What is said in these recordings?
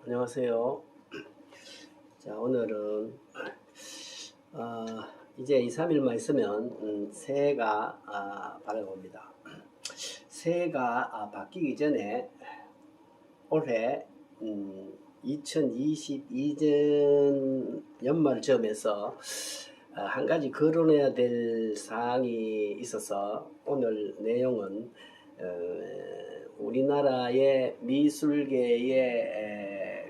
안녕하세요. 자, 오늘은 어, 이제 2, 3일만 있으면 새해가 밝아옵니다. 새해가 바뀌기 전에 올해 2022년 연말 즈음에서 한 가지 거론해야 될 사항이 있어서 오늘 내용은 우리나라의 미술계의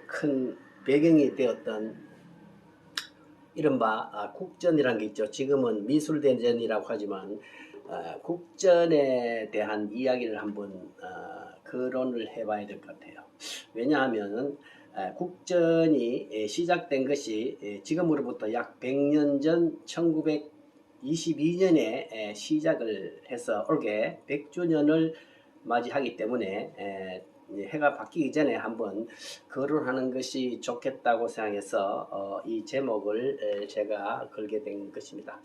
큰 배경이 되었던 이른바 국전이라는 게 있죠. 지금은 미술대전이라고 하지만 국전에 대한 이야기를 한번 거론을 해봐야 될 것 같아요. 왜냐하면 국전이 시작된 것이 지금으로부터 약 100년 전 1922년에 시작을 해서 올해 100주년을 맞이하기 때문에 해가 바뀌기 전에 한번 거론하는 것이 좋겠다고 생각해서 이 제목을 제가 걸게 된 것입니다.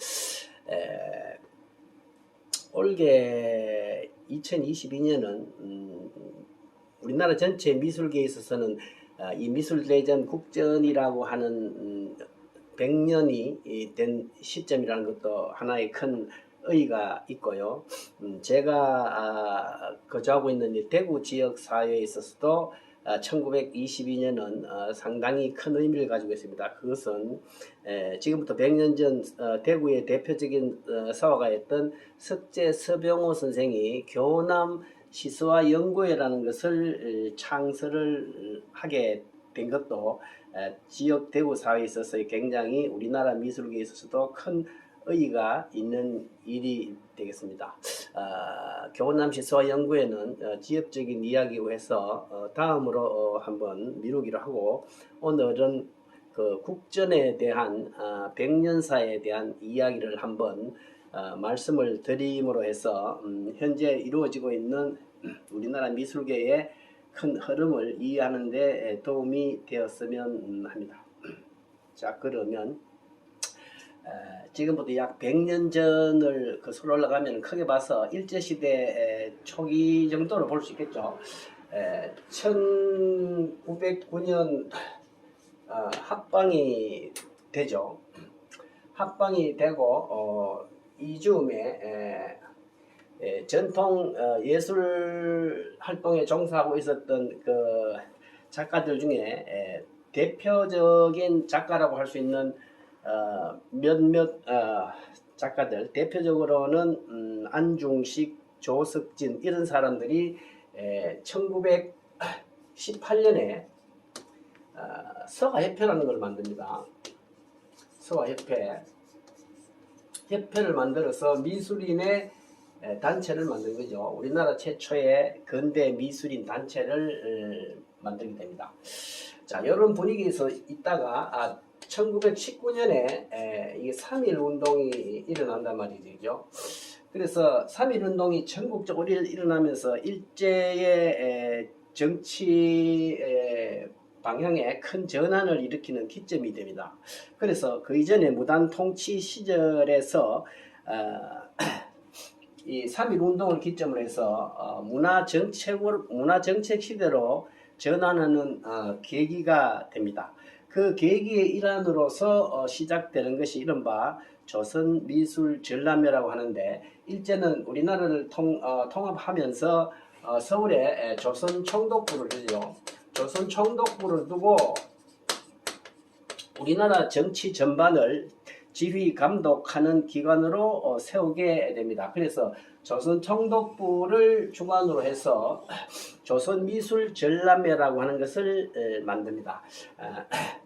올해 2022년은 우리나라 전체 미술계에 있어서는 이 미술대전 국전이라고 하는 100년이 된 시점이라는 것도 하나의 큰 의의가 있고요. 제가 거주하고 있는 이 대구 지역 사회에 있어서도 1922년은 상당히 큰 의미를 가지고 있습니다. 그것은 지금부터 100년 전 대구의 대표적인 서화가였던 석재 서병호 선생이 교남 시서와 연구회라는 것을 창설을 하게 된 것도 지역 대구 사회에 있어서 굉장히 우리나라 미술계에 있어서도 큰 의의가 있는 일이 되겠습니다. 교남 시서와 연구회는 지역적인 이야기로 해서 다음으로 한번 미루기로 하고, 오늘은 그 국전에 대한 100년사에 대한 이야기를 한번 말씀을 드림으로 해서 현재 이루어지고 있는 우리나라 미술계의 큰 흐름을 이해하는 데 도움이 되었으면 합니다. 자, 그러면 지금부터 약 100년 전을 거슬러 올라가면 크게 봐서 일제시대 초기 정도로 볼 수 있겠죠. 1909년 합방이 되죠. 합방이 되고 이즈음에 전통 예술 활동에 종사하고 있었던 그 작가들 중에 대표적인 작가라고 할 수 있는 몇몇 작가들, 대표적으로는 안중식, 조석진 이런 사람들이 1918년에 서가협회라는 걸 만듭니다. 서가협회를 만들어서 미술인의 단체를 만든 거죠. 우리나라 최초의 근대 미술인 단체를 만들게 됩니다. 자, 이런 분위기에서 있다가 1919년에 이게 3.1 운동이 일어난단 말이죠. 그래서 3.1 운동이 전국적으로 일어나면서 일제의 정치 방향에 큰 전환을 일으키는 기점이 됩니다. 그래서 그 이전에 무단 통치 시절에서 이 3.1 운동을 기점으로 해서 문화정책 시대로 전환하는 계기가 됩니다. 그 계기의 일환으로서 시작되는 것이 이른바 조선미술전람회라고 하는데, 일제는 우리나라를 통합하면서 서울에 조선총독부를 두죠. 조선총독부를 두고 우리나라 정치 전반을 지휘 감독하는 기관으로 세우게 됩니다. 그래서 조선총독부를 주관으로 해서 조선미술전람회라고 하는 것을 만듭니다.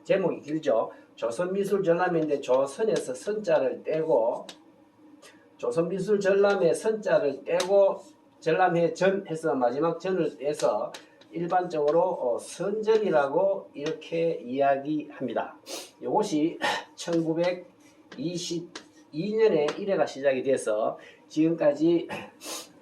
제목이 길죠. 조선미술전람회인데 조선에서 선자를 떼고, 조선미술전람회 선자를 떼고 전람회 전 해서 마지막 전을 떼서 일반적으로 선전이라고 이렇게 이야기합니다. 이것이 1922년에 1회가 시작이 돼서 지금까지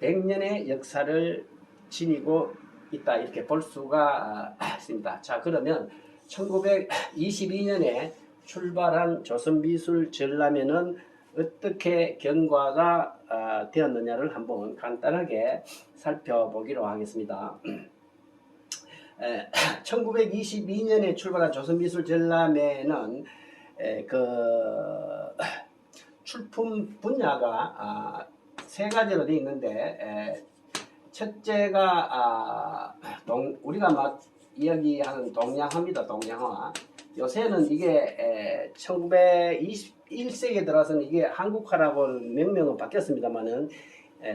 100년의 역사를 지니고 있다, 이렇게 볼 수가 있습니다. 자, 그러면 1922년에 출발한 조선미술전람회는 어떻게 경과가 되었느냐를 한번 간단하게 살펴보기로 하겠습니다. 1922년에 출발한 조선미술전람회는 그 출품 분야가 세 가지로 되어 있는데 첫째가 우리가 막 이야기하는 동양화입니다. 동양화. 요새는 이게 1921세기에 들어서는 이게 한국화라고 명명은 바뀌었습니다만은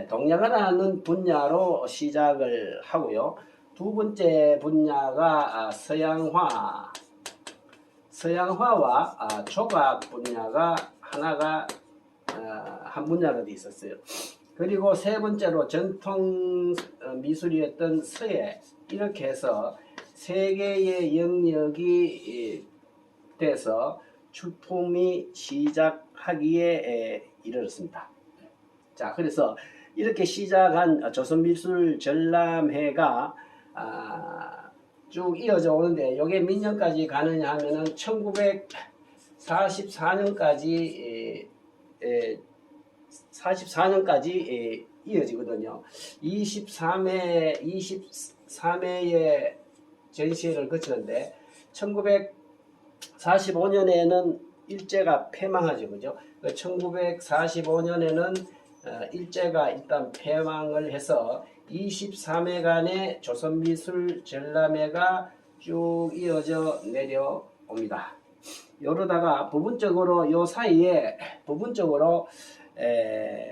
동양화라는 분야로 시작을 하고요. 두 번째 분야가 서양화와 조각 분야가 하나가 한 분야로 되어 있었어요. 그리고 세 번째로 전통 미술이었던 서예, 이렇게 해서 세 개의 영역이 돼서 출품이 시작하기에 이르렀습니다. 자, 그래서 이렇게 시작한 조선미술전람회가 쭉 이어져 오는데, 이게 몇 년까지 가느냐 하면은 1944년까지 44년까지 이어지거든요. 23회의 전시회를 거치는데 1945년에는 일제가 패망하죠. 그죠? 1945년에는 일제가 일단 패망을 해서 23회간의 조선미술 전람회가 쭉 이어져 내려옵니다. 이러다가 부분적으로 요 사이에 부분적으로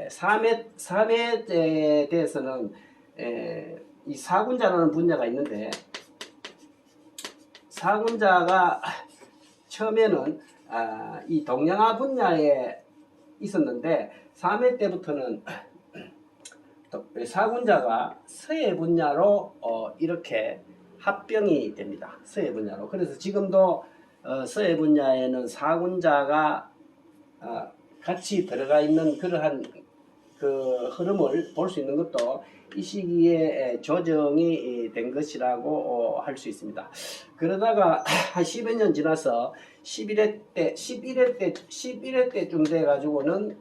3회에 대해서는 이 사군자라는 분야가 있는데, 사군자가 처음에는 이 동양화 분야에 있었는데 3회 때부터는 사군자가 서예 분야로 이렇게 합병이 됩니다. 서예 분야로. 그래서 지금도 서예 분야에는 사군자가 같이 들어가 있는 그러한 그 흐름을 볼 수 있는 것도 이 시기에 조정이 된 것이라고 할 수 있습니다. 그러다가 한 10여 년 지나서 11회 때쯤 돼 가지고는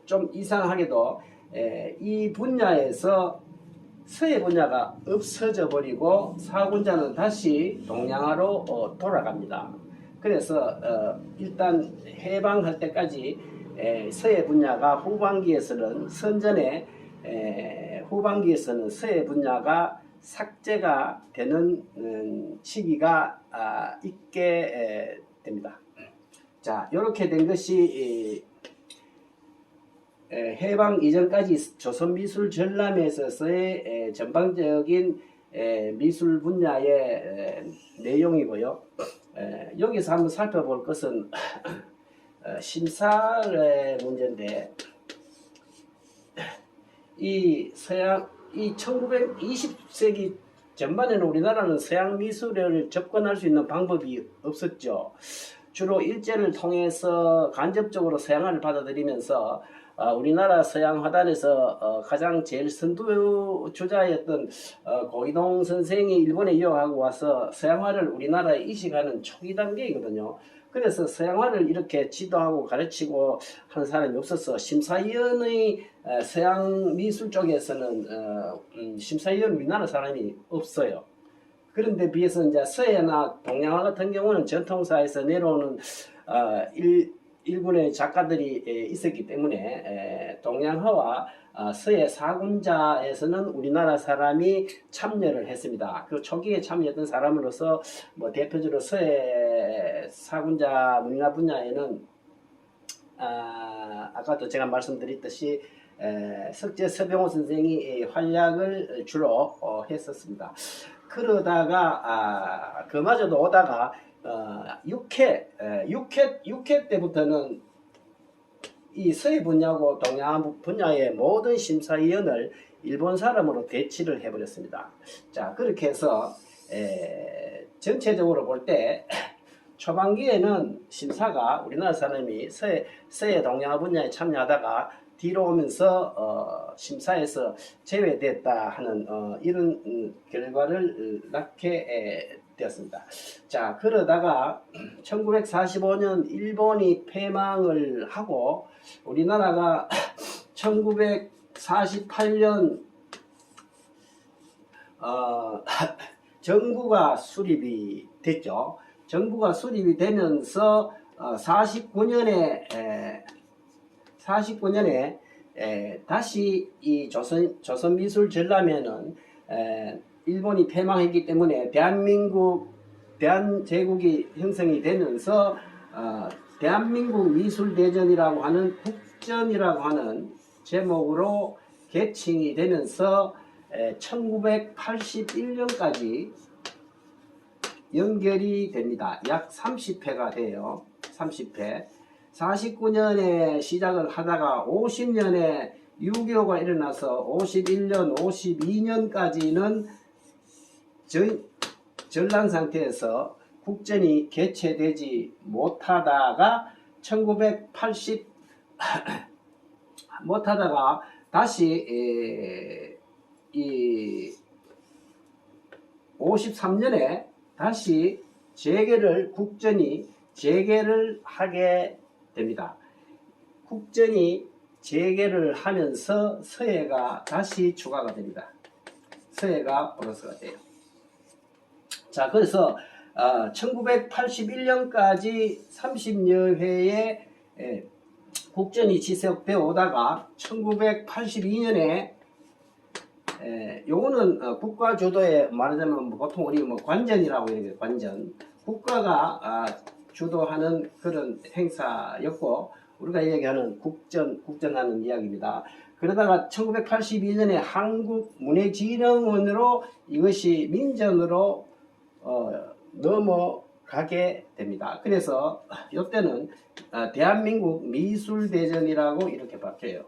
좀 이상하게도 이 분야에서 서예 분야가 없어져 버리고 사군자는 다시 동양화로 돌아갑니다. 그래서 일단 해방할 때까지 서예 분야가 후반기에서는 후반기에서는 서예 분야가 삭제가 되는 시기가 있게 됩니다. 자, 이렇게 된 것이 해방 이전까지 조선미술전람회에 있어서의 전반적인 미술 분야의 내용이고요. 여기서 한번 살펴볼 것은 심사의 문제인데, 이 1920세기 전반에는 우리나라는 서양 미술을 접근할 수 있는 방법이 없었죠. 주로 일제를 통해서 간접적으로 서양화를 받아들이면서 우리나라 서양화단에서 가장 제일 선두주자였던 고이동 선생이 일본에 유학하고 와서 서양화를 우리나라에 이식하는 초기 단계이거든요. 그래서 서양화를 이렇게 지도하고 가르치고 하는 사람이 없어서 심사위원의 서양 미술 쪽에서는 심사위원 우리나라 사람이 없어요. 그런데 비해서 이제 서예나 동양화 같은 경우는 전통사에서 내려오는 일군의 작가들이 있었기 때문에 동양화와 서예 사군자에서는 우리나라 사람이 참여를 했습니다. 그 초기에 참여했던 사람으로서 뭐 대표적으로 서예 사군자 문화 분야에는 아까도 제가 말씀드렸듯이 석재 서병호 선생이 활약을 주로 했었습니다. 그러다가 그마저도 오다가 6회 때부터는 이 서예 분야고 동양화 분야의 모든 심사위원을 일본 사람으로 대치를 해버렸습니다. 자, 그렇게 해서 전체적으로 볼 때 초반기에는 심사가 우리나라 사람이 서예 동양화 분야에 참여하다가 뒤로 오면서 심사에서 제외됐다 하는 이런 결과를 낳게 되었습니다. 자, 그러다가 1945년 일본이 패망을 하고 우리나라가 1948년 정부가 수립이 됐죠. 정부가 수립이 되면서 49년에 다시 이 조선미술 전람회는 일본이 패망했기 때문에 대한제국이 형성이 되면서 대한민국 미술대전이라고 하는 국전이라고 하는 제목으로 개칭이 되면서 1981년까지 연결이 됩니다. 약 30회가 돼요. 30회. 49년에 시작을 하다가 50년에 6.25가 일어나서 51년, 52년까지는 전란 상태에서 국전이 개최되지 못하다가 못하다가 다시 53년에 다시 국전이 재개를 하게 됩니다. 국전이 재개를 하면서 서예가 다시 추가가 됩니다. 서예가 플러스가 돼요. 자, 그래서 1981년까지 30여 회의 국전이 지속되어 오다가 1982년에 요거는 국가 주도에 말하자면 보통 우리 관전이라고 얘기해요. 관전. 국가가 주도하는 그런 행사였고 우리가 얘기하는 국전하는 이야기입니다. 그러다가 1982년에 한국문예진흥원으로 이것이 민전으로 넘어가게 됩니다. 그래서 이때는 대한민국 미술대전이라고 이렇게 바뀌어요.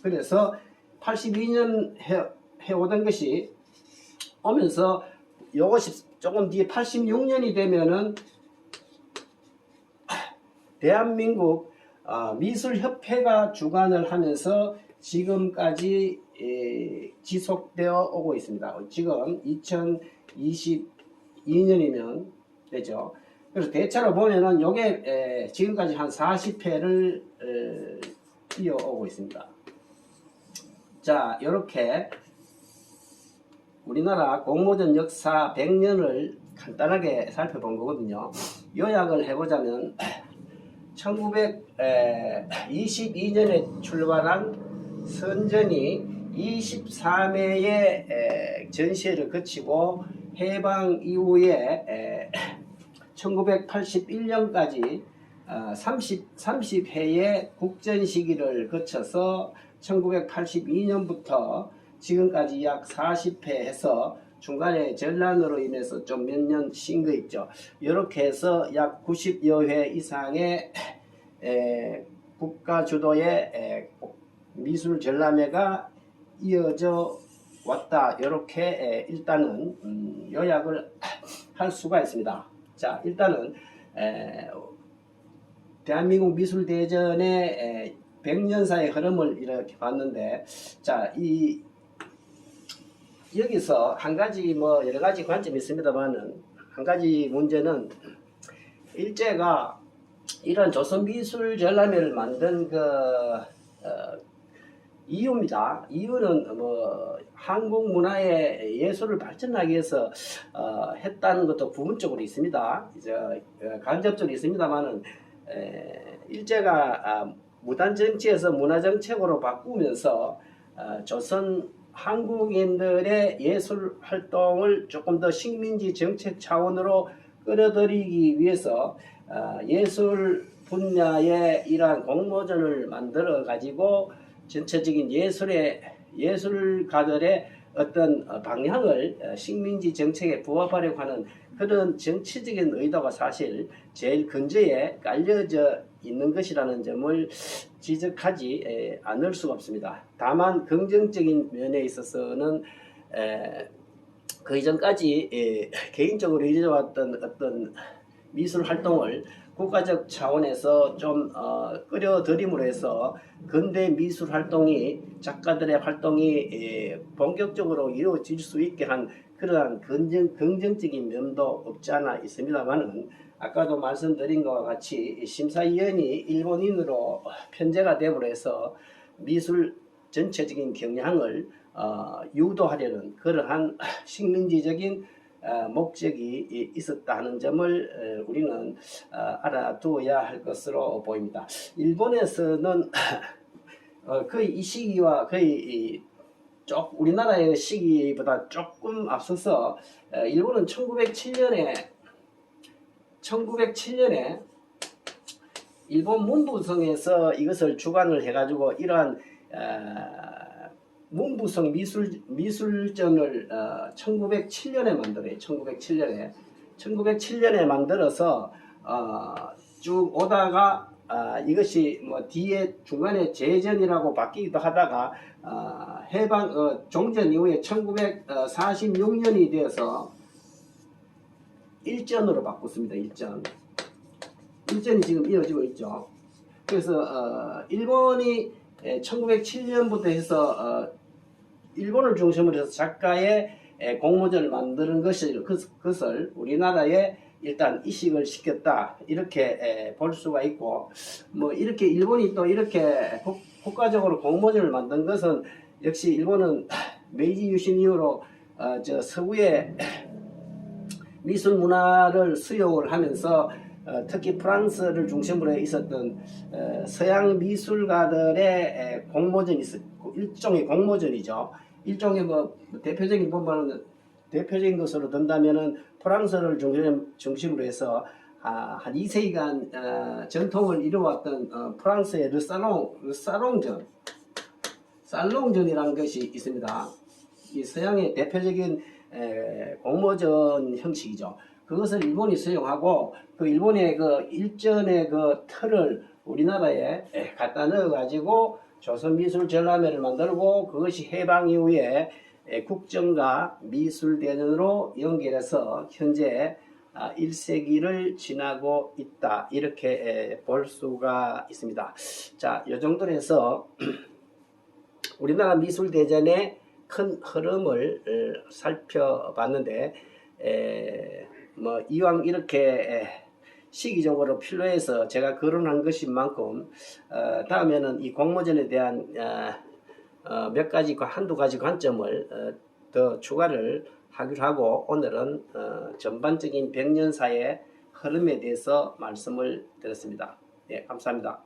그래서 82년 해오던 것이 오면서 이것이 조금 뒤에 86년이 되면은 대한민국 미술협회가 주관을 하면서 지금까지 지속되어 오고 있습니다. 지금 2022년이면 되죠. 그래서 대체로 보면은 요게 지금까지 한 40회를 이어오고 있습니다. 자, 이렇게 우리나라 공모전 역사 100년을 간단하게 살펴본 거거든요. 요약을 해보자면 1922년에 출발한 선전이 23회의 전시회를 거치고 해방 이후에 1981년까지 30회의 국전 시기를 거쳐서 1982년부터 지금까지 약 40회 해서 중간에 전란으로 인해서 좀 몇 년 쉰 거 있죠. 이렇게 해서 약 90여 회 이상의 국가 주도의 미술 전람회가 이어져 왔다. 이렇게 일단은 요약을 할 수가 있습니다. 자, 일단은 대한민국 미술대전의 100년사의 흐름을 이렇게 봤는데, 자, 여기서 한 가지 여러 가지 관점이 있습니다만은 한 가지 문제는 일제가 이런 조선미술전람회를 만든 이유입니다. 이유는 한국 문화의 예술을 발전하기 위해서 했다는 것도 부분적으로 있습니다. 간접적으로 있습니다만은 일제가 무단 정치에서 문화 정책으로 바꾸면서 조선 한국인들의 예술 활동을 조금 더 식민지 정책 차원으로 끌어들이기 위해서 예술 분야의 이러한 공모전을 만들어 가지고 전체적인 예술가들의 어떤 방향을 식민지 정책에 부합하려고 하는 그런 정치적인 의도가 사실 제일 근저에 깔려져 있는 것이라는 점을 지적하지 않을 수가 없습니다. 다만 긍정적인 면에 있어서는 그 이전까지 개인적으로 이루어왔던 어떤 미술 활동을 국가적 차원에서 좀 끌어들임으로 해서 근대 미술 활동이 작가들의 활동이 본격적으로 이루어질 수 있게 한 그러한 긍정적인 면도 없지 않아 있습니다만은 아까도 말씀드린 것과 같이 심사위원이 일본인으로 편제가 되므로 해서 미술 전체적인 경향을 유도하려는 그러한 식민지적인 목적이 있었다는 점을 우리는 알아두어야 할 것으로 보입니다. 일본에서는 거의 이 시기와 거의 우리나라의 시기보다 조금 앞서서 일본은 1907년에 일본 문부성에서 이것을 주관을 해가지고 이러한 문부성 미술전을 1907년에 만들어요. 1907년에 만들어서 쭉 오다가 이것이 뭐 뒤에 중간에 재전이라고 바뀌기도 하다가 해방 종전 이후에 1946년이 되어서 일전으로 바꿨습니다. 일전이 지금 이어지고 있죠. 그래서 일본이 1907년부터 해서 일본을 중심으로 해서 작가의 공모전을 만드는 것을 우리나라에 일단 이식을 시켰다 이렇게 볼 수가 있고, 뭐 이렇게 일본이 또 이렇게 국가적으로 공모전을 만든 것은 역시 일본은 메이지 유신 이후로 저 서구의 미술 문화를 수용을 하면서 특히 프랑스를 중심으로 있었던 서양 미술가들의 공모전이 일종의 공모전이죠. 일종의 뭐 대표적인 것으로 든다면은 프랑스를 중심으로 해서 한 2세기간 전통을 이루어왔던 프랑스의 살롱전이라는 것이 있습니다. 이 서양의 대표적인 공모전 형식이죠. 그것을 일본이 수용하고 그 일본의 그 일전의 그 틀을 우리나라에 갖다 넣어가지고 조선미술전람회를 만들고, 그것이 해방 이후에 국정과 미술대전으로 연결해서 현재 1세기를 지나고 있다 이렇게 볼 수가 있습니다. 자, 이 정도로 해서 우리나라 미술대전의 큰 흐름을 살펴봤는데, 뭐 이왕 이렇게 시기적으로 필요해서 제가 거론한 것인 만큼 다음에는 이 공모전에 대한 몇 가지 한두 가지 관점을 더 추가를 하기로 하고, 오늘은 전반적인 백년사의 흐름에 대해서 말씀을 드렸습니다. 네, 감사합니다.